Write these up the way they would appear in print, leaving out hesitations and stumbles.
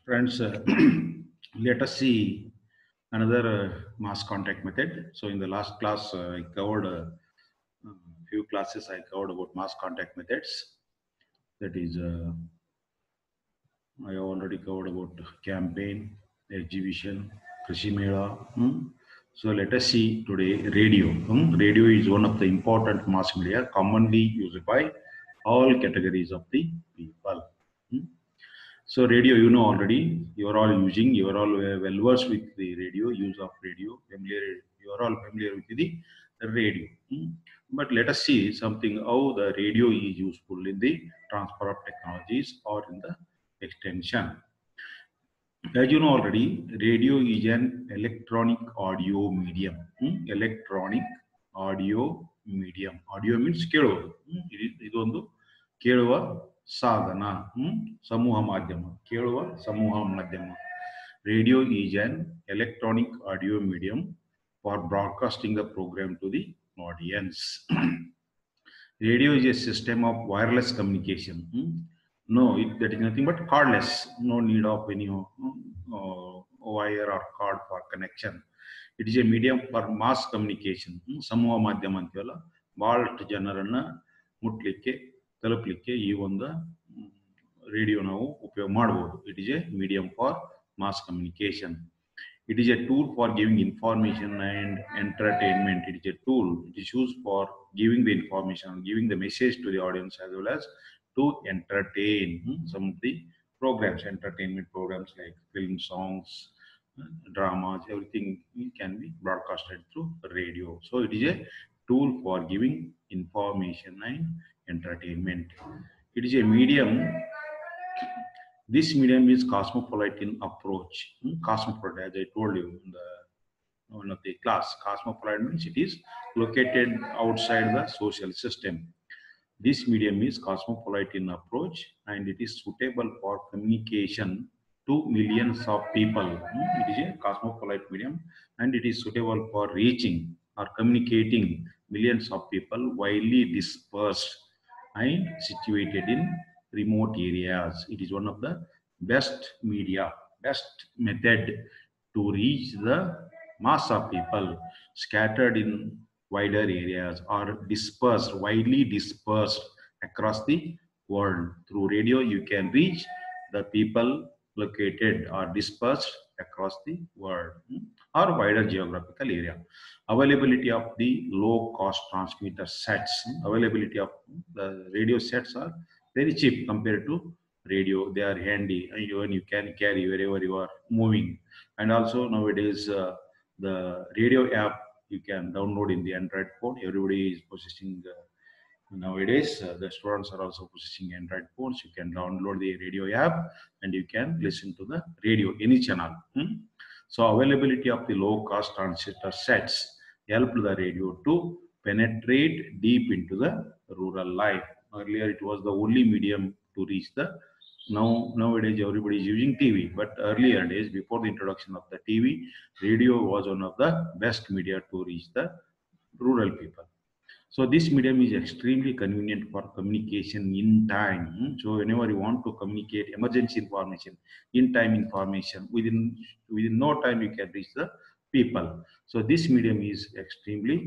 Friends, let us see another mass contact method. So in the last class, I covered a few classes. I covered about mass contact methods. That is, I have already covered about campaign, exhibition, Krishi Mela. So let us see today radio. Radio is one of the important mass media commonly used by all categories of the people. Hmm. So radio, you know already, you are all using, you are all well versed with the radio, use of radio, familiar, you are all familiar with the radio. But let us see something how the radio is useful in the transfer of technologies or in the extension. As you know already, radio is an electronic audio medium. Electronic audio medium. Audio means ಕೇಳುವುದು. ಇದೊಂದು ಕೇಳುವ ಸಾಧನ. ಸಮೂಹ ಮಾಧ್ಯಮ. ಕೇಳುವ ಸಮೂಹ ಮಾಧ್ಯಮ. Radio is an electronic audio medium for broadcasting the program to the audience. Radio is a system of wireless communication. No, that is nothing but cordless. No need of any wire or cord for connection. It is a medium for mass communication. ಸಮೂಹ ಮಾಧ್ಯಮ ಅಂತೀವಲ್ಲ, ಬಹಳಷ್ಟು ಜನರನ್ನ ಮುಟ್ಲಿಕ್ಕೆ ತಲುಪಲಿಕ್ಕೆ ಈ ಒಂದು radio ನಾವು ಉಪಯೋಗ ಮಾಡಬಹುದು. It is a medium for mass communication. It is a tool for giving information and entertainment. It is a tool. It is used for giving the information, giving the message to the audience as well as to entertain. Some of the programs, entertainment programs like film, songs, dramas, everything can be broadcasted through radio. So it is a tool for giving information and entertainment. It is a medium. This medium is cosmopolitan in approach. Cosmopolitan, as I told you in the one of the class, cosmopolitan means it is located outside the social system. This medium is cosmopolitan in approach and it is suitable for communication to millions of people. It is a cosmopolitan medium and it is suitable for reaching or communicating millions of people widely dispersed and situated in remote areas. It is one of the best media, best method to reach the mass of people scattered in wider areas or dispersed, widely dispersed across the world. Through radio, you can reach the people located or dispersed across the world or wider geographical area. Availability of the low-cost transmitter sets. Availability of the radio sets are very cheap compared to radio. They are handy and even you can carry wherever you are moving. And also nowadays the radio app you can download in the Android phone. Everybody is possessing nowadays. The students are also possessing Android phones. You can download the radio app and you can listen to the radio, any channel. So availability of the low-cost transmitter sets help the radio to penetrate deep into the rural life. Earlier it was the only medium to reach the, nowadays everybody is using TV, but earlier days before the introduction of the TV, radio was one of the best media to reach the rural people. So this medium is extremely convenient for communication in time. So whenever you want to communicate emergency information, in time information, within no time you can reach the people. So this medium is extremely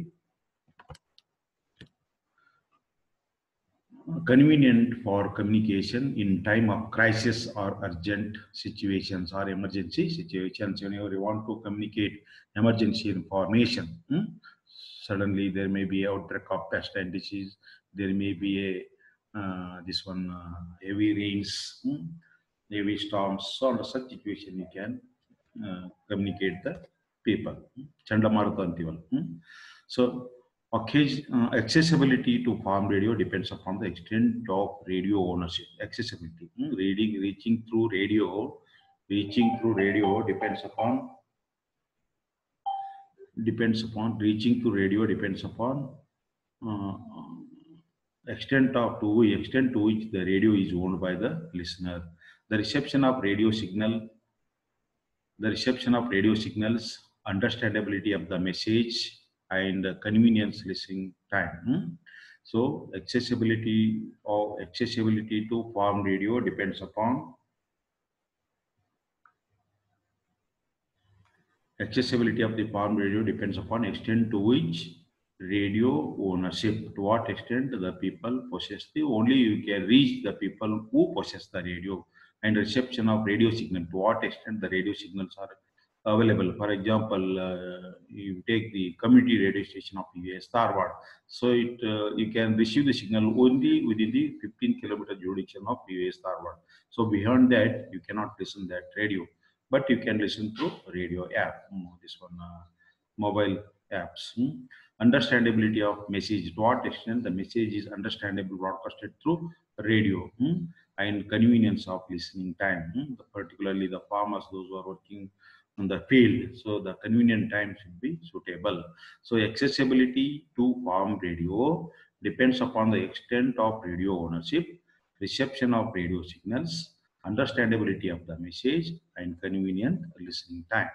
convenient for communication in time of crisis or urgent situations or emergency situations. Whenever you want to communicate emergency information, suddenly there may be outbreak of pest and disease, there may be a heavy rains, heavy storms. So under such situation you can communicate the people. Chandamarutha antival. So accessibility to farm radio depends upon the extent of radio ownership. Accessibility, reaching through radio depends upon reaching to radio depends upon extent to which the radio is owned by the listener. The reception of radio signals, understandability of the message, and convenience listening time. So accessibility to farm radio depends upon Accessibility of the farm radio depends upon extent to which radio ownership, to what extent the people possess the, only you can reach the people who possess the radio, and reception of radio signal, to what extent the radio signals are available. For example, you take the community radio station of US Dharwad, so you can receive the signal only within the 15-kilometer jurisdiction of US Dharwad. So beyond that, you cannot listen that radio, but you can listen to radio app. This one, mobile apps. Understandability of message, to what extent the message is understandable broadcasted through radio, and convenience of listening time, particularly the farmers, those who are working on the field, so the convenient time should be suitable. So accessibility to farm radio depends upon the extent of radio ownership, reception of radio signals, understandability of the message, and convenient listening time.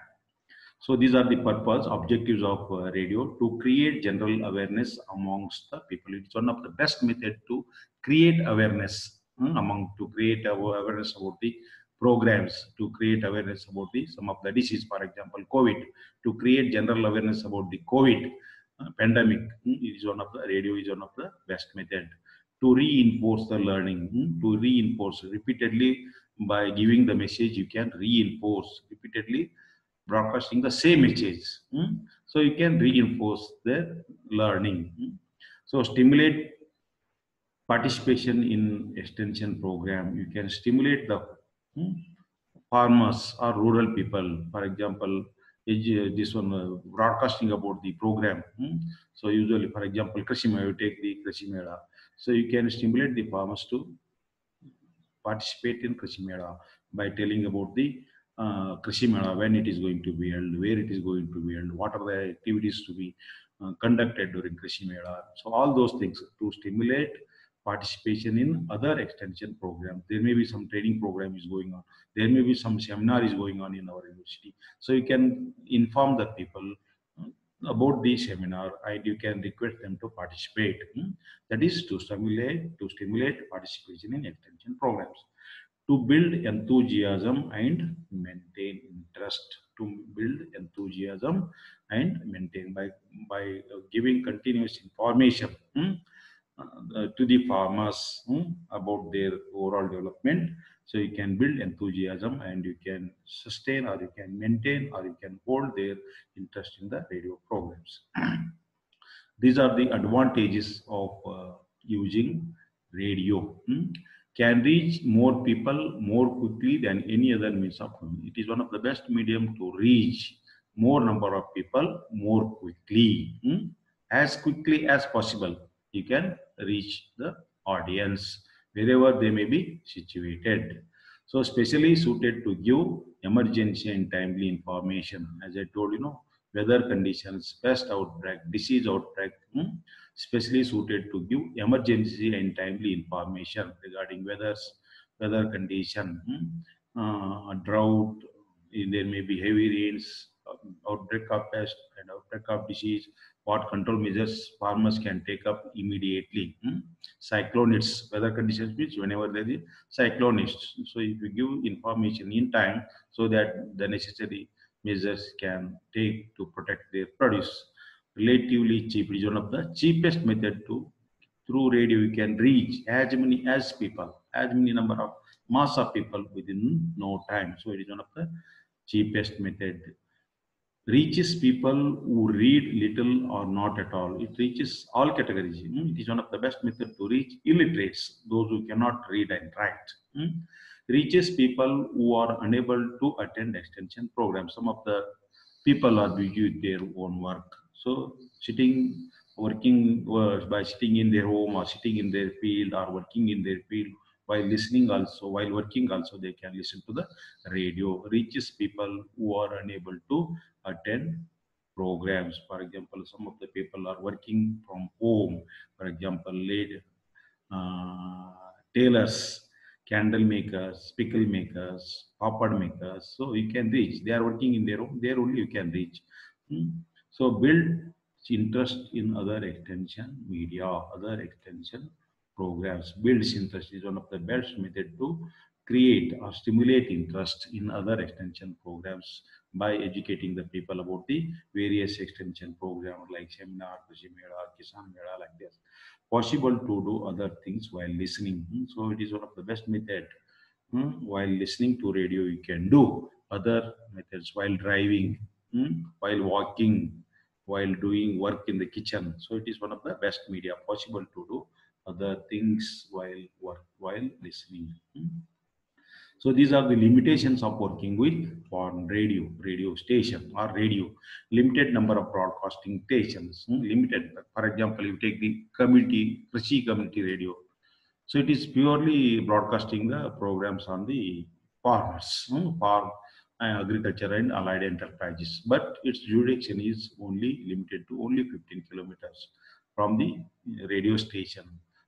So these are the purpose, objectives of radio: to create general awareness amongst the people. It's one of the best method to create awareness, to create awareness about the programs, to create awareness about the some of the disease, for example, COVID, to create general awareness about the COVID pandemic. It is one of the radio is one of the best method to reinforce the learning, to reinforce repeatedly by giving the message. You can reinforce repeatedly broadcasting the same message. So you can reinforce the learning. So stimulate participation in extension program. You can stimulate the farmers or rural people. For example, this one broadcasting about the program. So usually, for example, Krishi Mela, you take the Krishi Mela. So you can stimulate the farmers to participate in Krishi Mela by telling about the Krishi Mela, when it is going to be held, where it is going to be held, what are the activities to be conducted during Krishi Mela. So all those things to stimulate participation in other extension programs. There may be some training program is going on. There may be some seminar is going on in our university. So you can inform the people about the seminar and you can request them to participate. That is to stimulate participation in extension programs. To build enthusiasm and maintain interest, to build enthusiasm and maintain by giving continuous information to the farmers about their overall development. So you can build enthusiasm and you can sustain, or you can maintain, or you can hold their interest in the radio programs. These are the advantages of using radio. Can reach more people more quickly than any other means of communication. It is one of the best medium to reach more number of people more quickly. As quickly as possible, you can reach the audience wherever they may be situated. So specially suited to give emergency and timely information. As I told you, weather conditions, pest outbreak, disease outbreak, specially suited to give emergency and timely information regarding weather condition, drought, there may be heavy rains, outbreak of pest and outbreak of disease, what control measures farmers can take up immediately. Cyclonists, weather conditions means whenever there is cyclonists. So if you give information in time, so that the necessary measures can take to protect their produce. Relatively cheap, it is one of the cheapest method to, through radio you can reach as many as people, as many number of mass of people within no time. So it is one of the cheapest method. Reaches people who read little or not at all. It reaches all categories. It is one of the best method to reach illiterates, those who cannot read and write. Reaches people who are unable to attend extension programs. Some of the people are busy with their own work. So working by sitting in their home or sitting in their field or working in their field, while listening also, while working also, they can listen to the radio. Reaches people who are unable to attend programs. For example, some of the people are working from home. For example, tailors, candle makers, pickle makers, papad makers. So you can reach. They are working in their home. There only you can reach. So build interest in other extension media, other extension programs. Builds interest is one of the best method to create or stimulate interest in other extension programs by educating the people about the various extension programs like seminar, Krishi Mela, Kisan Mela, like this. Possible to do other things while listening. So it is one of the best method. While listening to radio, you can do other methods while driving, while walking, while doing work in the kitchen. So it is one of the best media possible to do other things while work, while listening. So these are the limitations of working with on radio station or radio. Limited number of broadcasting stations. Limited. For example, you take the community, Krishi community radio. So it is purely broadcasting the programs on the farmers, farm, agriculture and allied enterprises. But its jurisdiction is only limited to only 15 kilometers from the radio station.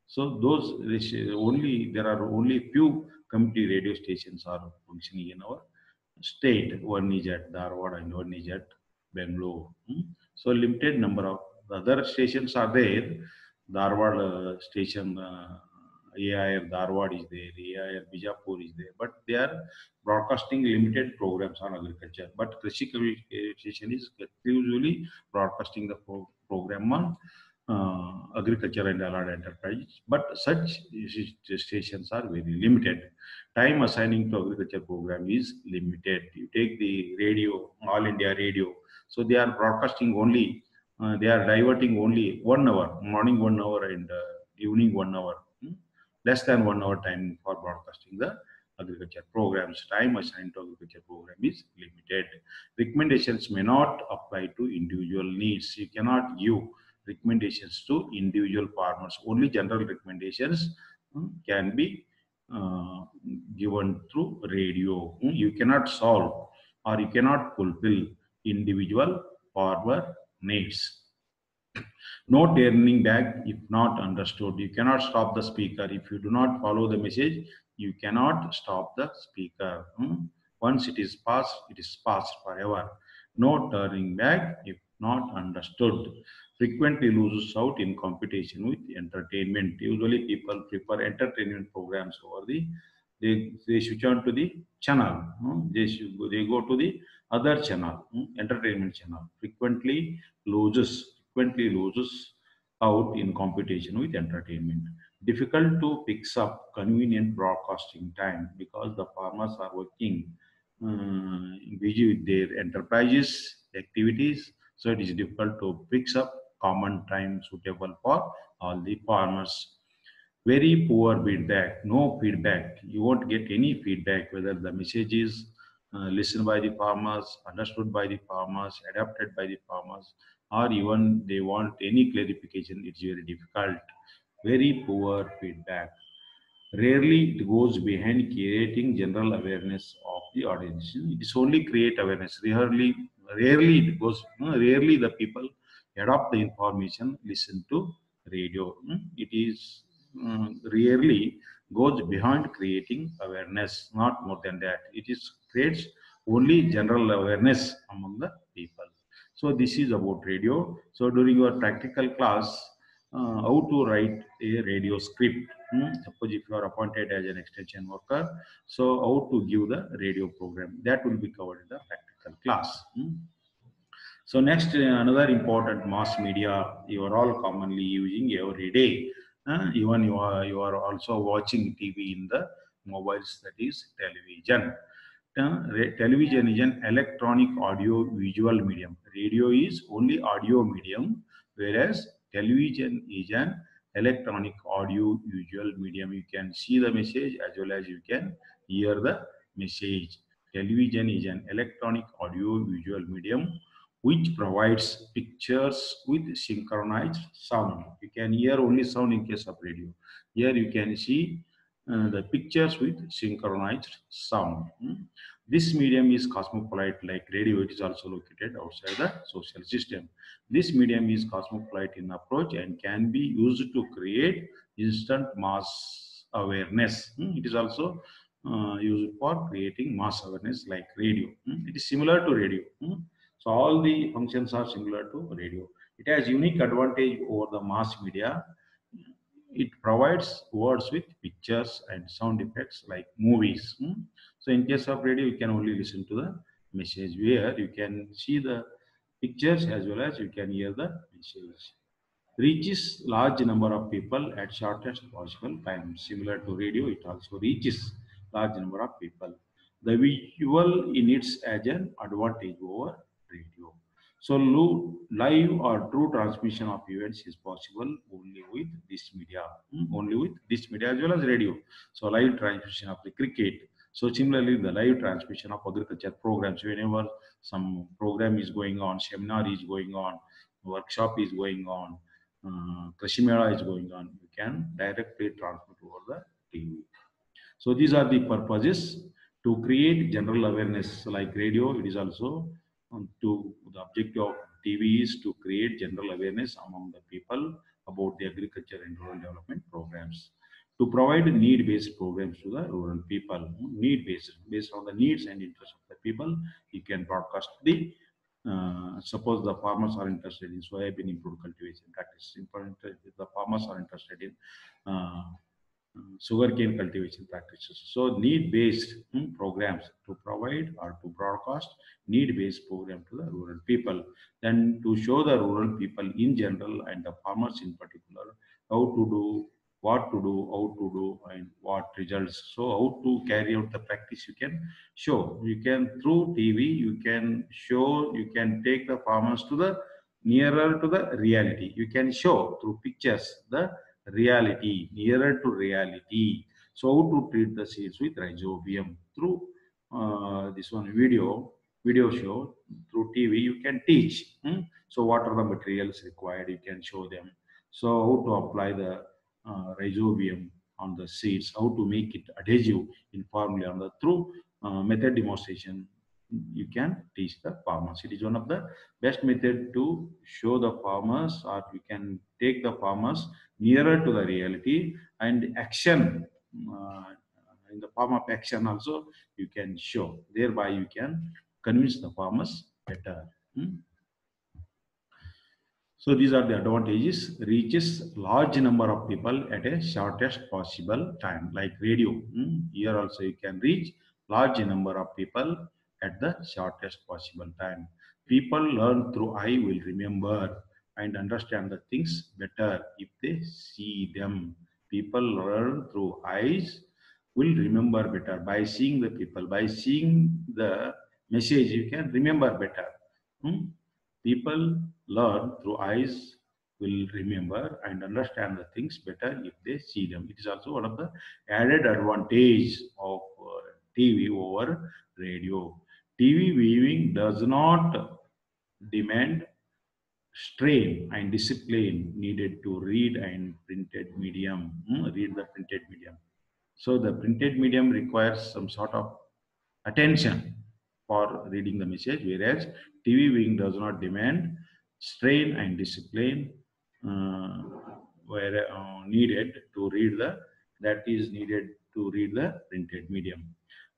So those only there are only few community radio stations are functioning in our state. One is at Dharwad and one is at Bangalore. So limited number of other stations are there. Dharwad station, AIR Dharwad is there, AIR Bijapur is there, but they are broadcasting limited programs on agriculture. But Krishi communication is usually broadcasting the program on agriculture and allied enterprises. But such stations are very limited. Time assigning to agriculture program is limited. You take the radio, All India Radio, so they are broadcasting only, they are diverting only 1 hour, morning 1 hour and evening 1 hour, less than 1 hour time for broadcasting the agriculture programs. Time assigned to agriculture program is limited. Recommendations may not apply to individual needs. You cannot give recommendations to individual farmers. Only general recommendations can be given through radio. You cannot solve or you cannot fulfill individual farmer needs. No turning back if not understood. You cannot stop the speaker. If you do not follow the message, you cannot stop the speaker. Once it is passed forever. No turning back if not understood. Frequently loses out in competition with entertainment. Usually people prefer entertainment programs over the, they switch on to the channel. They go to the other channel, entertainment channel. Frequently loses out in competition with entertainment. Difficult to fix up convenient broadcasting time because the farmers are working busy with their enterprises activities. So it is difficult to fix up common time suitable for all the farmers. Very poor feedback, no feedback. You won't get any feedback whether the message is listened by the farmers, understood by the farmers, adapted by the farmers, or even they want any clarification. It's very difficult. Very poor feedback. Rarely it goes behind creating general awareness of the audience. It is only create awareness. Rarely it goes. Rarely the people adopt the information, listen to radio. It is rarely goes behind creating awareness. Not more than that. It is creates only general awareness among the people. So this is about radio. So during your practical class, how to write a radio script. Suppose if you are appointed as an extension worker, so how to give the radio program, that will be covered in the practical class. So next, another important mass media you are all commonly using every day. Even you are also watching TV in the mobiles, that is television. Television is an electronic audio visual medium. Radio is only audio medium, whereas television is an electronic audio visual medium. You can see the message as well as you can hear the message. Television is an electronic audio visual medium which provides pictures with synchronized sound. You can hear only sound in case of radio. Here you can see the pictures with synchronized sound. This medium is cosmopolite like radio. It is also located outside the social system. This medium is cosmopolite in approach and can be used to create instant mass awareness. It is also used for creating mass awareness like radio. It is similar to radio. So all the functions are similar to radio. It has unique advantage over the mass media. It provides words with pictures and sound effects like movies. So in case of radio, you can only listen to the message, where you can see the pictures as well as you can hear the message. Reaches large number of people at shortest possible time. Similar to radio, it also reaches large number of people. The visual in its as an advantage over radio. So live or true transmission of events is possible only with this media, only with this media as well as radio. So live transmission of the cricket. So similarly, the live transmission of agriculture programs, whenever some program is going on, seminar is going on, workshop is going on, Krishi Mela is going on, you can directly transmit over the TV. So these are the purposes to create general awareness. Like radio, it is also to the objective of TV is to create general awareness among the people about the agriculture and rural development programs. To provide need-based programs to the rural people, need-based, based on the needs and interests of the people, you can broadcast the suppose the farmers are interested in soybean improved cultivation practices. If the farmers are interested in sugarcane cultivation practices. So need-based programs to provide or to broadcast need-based program to the rural people. Then to show the rural people in general and the farmers in particular how to do, what to do, how to do, and what results. So how to carry out the practice you can show. You can through TV, you can show, you can take the farmers to the nearer to the reality. You can show through pictures the reality, nearer to reality. So how to treat the seeds with rhizobium through this one video show through TV. You can teach. So what are the materials required? You can show them. So how to apply the rhizobium on the seeds, how to make it adhesive informally on the through method demonstration. You can teach the farmers. It is one of the best method to show the farmers, or you can take the farmers nearer to the reality and action. In the form of action also you can show, thereby you can convince the farmers better. So these are the advantages. Reaches large number of people at a shortest possible time, like radio. Here also you can reach large number of people at the shortest possible time. People learn through eye will remember and understand the things better if they see them. People learn through eyes will remember better by seeing the people, by seeing the message you can remember better. People learn through eyes will remember and understand the things better if they see them. It is also one of the added advantage of TV over radio. TV viewing does not demand strain and discipline needed to read and printed medium. Read the printed medium. So the printed medium requires some sort of attention for reading the message, whereas TV viewing does not demand strain and discipline uh, where needed to read the that is needed to read the printed medium.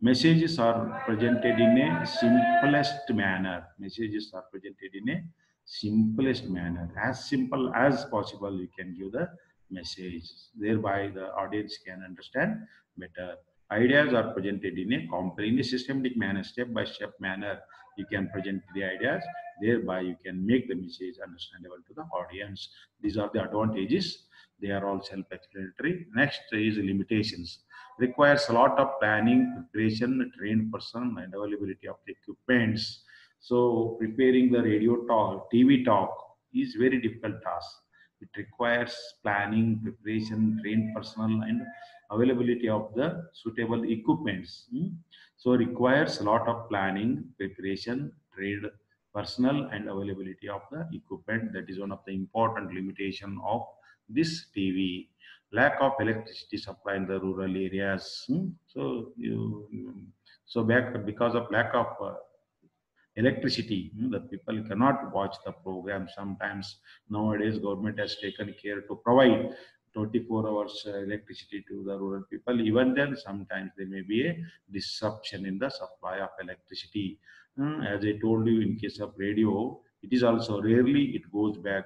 Messages are presented in a simplest manner. Messages are presented in a simplest manner. As simple as possible, you can give the message. Thereby, the audience can understand better. Ideas are presented in a systematic manner, step by step manner. You can present the ideas, thereby you can make the message understandable to the audience. These are the advantages. They are all self-explanatory. Next is limitations. Requires a lot of planning, preparation, trained person, and availability of equipments. So preparing the radio talk, TV talk is very difficult task. It requires planning, preparation, trained personnel, and availability of the suitable equipments. So requires a lot of planning, preparation, trade personnel, and availability of the equipment. That is one of the important limitation of this TV. Lack of electricity supply in the rural areas. So because of lack of electricity, the people cannot watch the program. Sometimes nowadays government has taken care to provide 24 hours electricity to the rural people. Even then sometimes there may be a disruption in the supply of electricity. As I told you, in case of radio, it is also rarely it goes back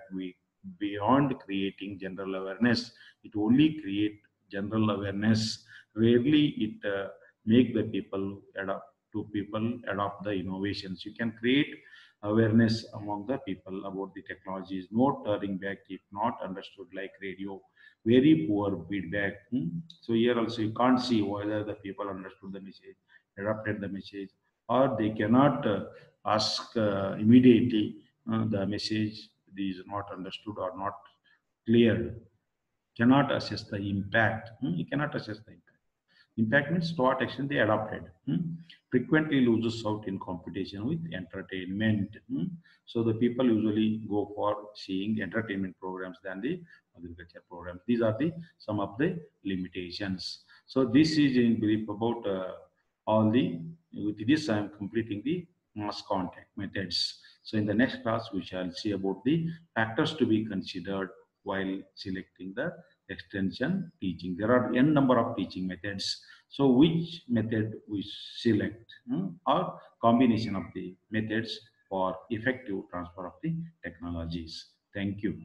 beyond creating general awareness. It only create general awareness. Rarely it make the people adapt to people adopt the innovations. You can create awareness among the people about the technologies. No turning back if not understood, like radio. Very poor feedback. So here also you can't see whether the people understood the message, adopted the message, or they cannot ask immediately the message is not understood or not clear. Cannot assess the impact. You cannot assess the impact. Impact means to what extent they adopted. Frequently loses out in competition with entertainment. So the people usually go for seeing entertainment programs than the agriculture programs. These are the some of the limitations. So this is in brief about all the. With this, I am completing the mass contact methods. So in the next class, we shall see about the factors to be considered while selecting the extension teaching. There are n number of teaching methods. So which method we select or combination of the methods for effective transfer of the technologies. Thank you.